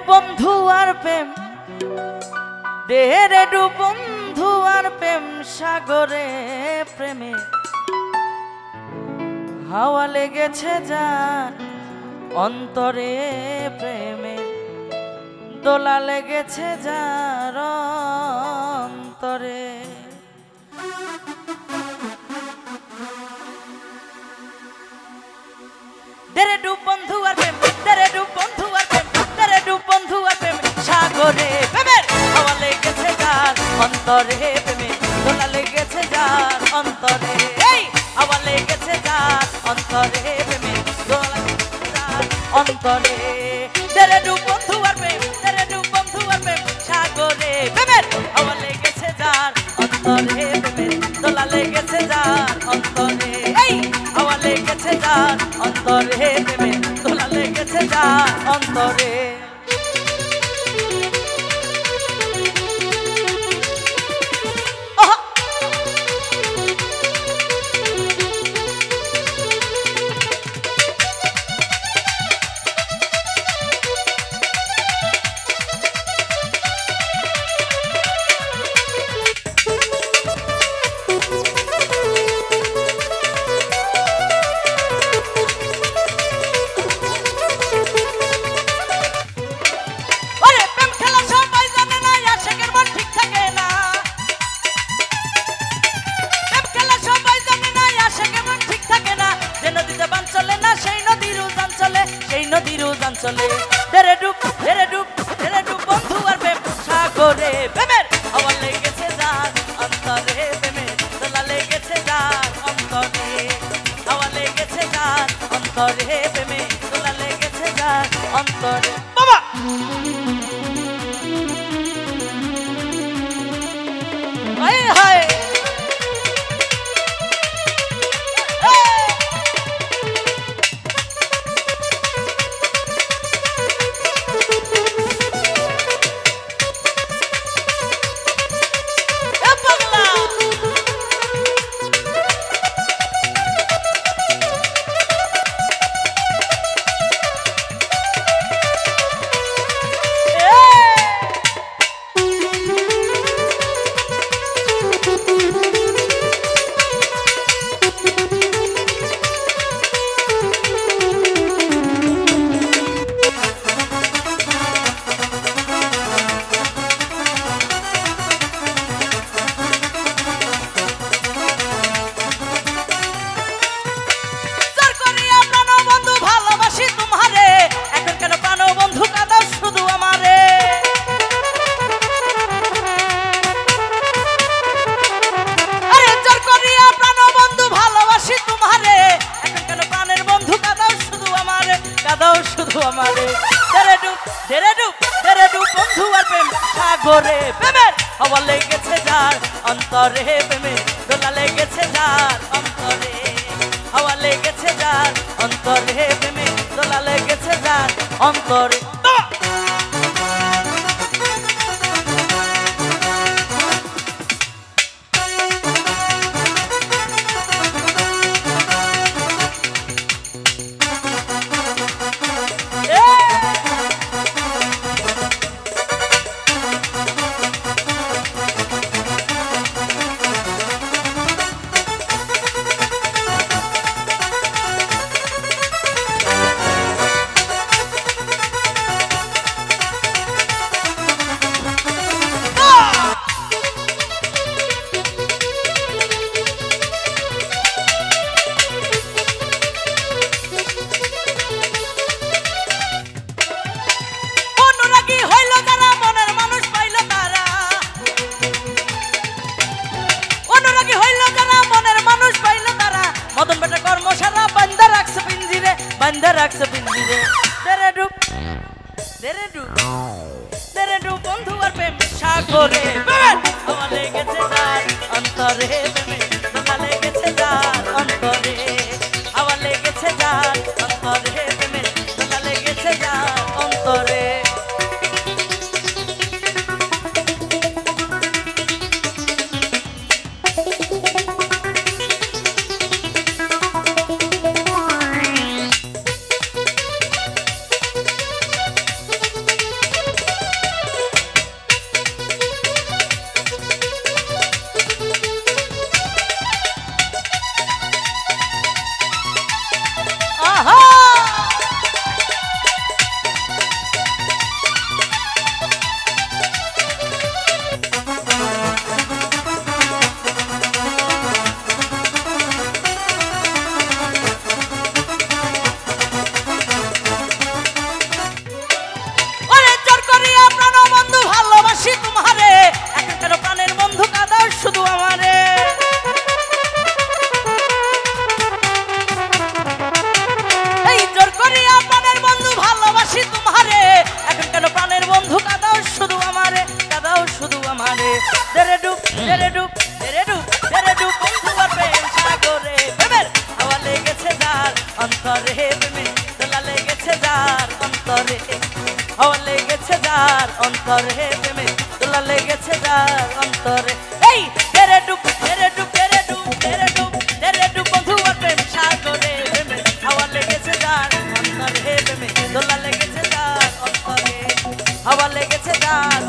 বন্ধু আর প্রেম রে ডু বন্ধু আর প্রেম সাগরে প্রেমে হাওয়া লেগেছে যার অন্তরে প্রেমে দোলা লেগেছে যার অন্তরে। দেরে ডু বন্ধু আর প্রেম দেরে ডু বন্ধু আর প্রেম দেরে ডু বন্ধু আর প্রেম সাগরে প্রেমের হাওয়া লেগেছে যার অন্তরে প্রেমে দোলা লেগেছে যার অন্তরে এই হাওয়া লেগেছে যার অন্তরে প্রেমে দোলা লেগেছে যার অন্তরে। দেরে ডু বন্ধু আর প্রেম দেরে ডু বন্ধু আর প্রেম সাগরে প্রেমের হাওয়া লেগেছে যার অন্তরে প্রেমে দোলা লেগেছে যার অন্তরে এই হাওয়া লেগেছে যার অন্তরে প্রেমে দোলা লেগেছে যার অন্তরে। চলে দেরে ডুব বন্ধু আর প্রেম সাগরে প্রেমের হাওয়া লেগেছে যার অন্তরে প্রেমে দোলা লেগেছে যার অন্তরে হাওয়া লেগেছে যার অন্তরে প্রেমে দোলা লেগেছে যার অন্তরে। বাবা হায় হায় শুধু আমারে দেরে ডুব বন্ধু আর প্রেম সাগরে প্রেমের হাওয়া লেগেছে যার অন্তরে প্রেমে দোলা লেগেছে যার অন্তরে হাওয়া লেগেছে যার অন্তরে প্রেমে দোলা লেগেছে যার অন্তরে। बंद रख पिंजरे देरे डू बंधु और प्रेम सागरे हावा लेगेছে যার অন্তরে প্রেমে দোলা লেগেছে যার অন্তরে হাওয়া লেগেছে যার অন্তরে প্রেমে দোলা লেগেছে যার অন্তরে। অন্তরে প্রেমে দোলা লেগেছে যার অন্তরে। এই তেরে ডুব তেরে ডুব তেরে ডুব তেরে ডুব তেরে ডুব বন্ধু আর প্রেম সাগরে প্রেমে হাওয়া লেগেছে যার অন্তরে প্রেমে দোলা লেগেছে যার অন্তরে হাওয়া লেগেছে যার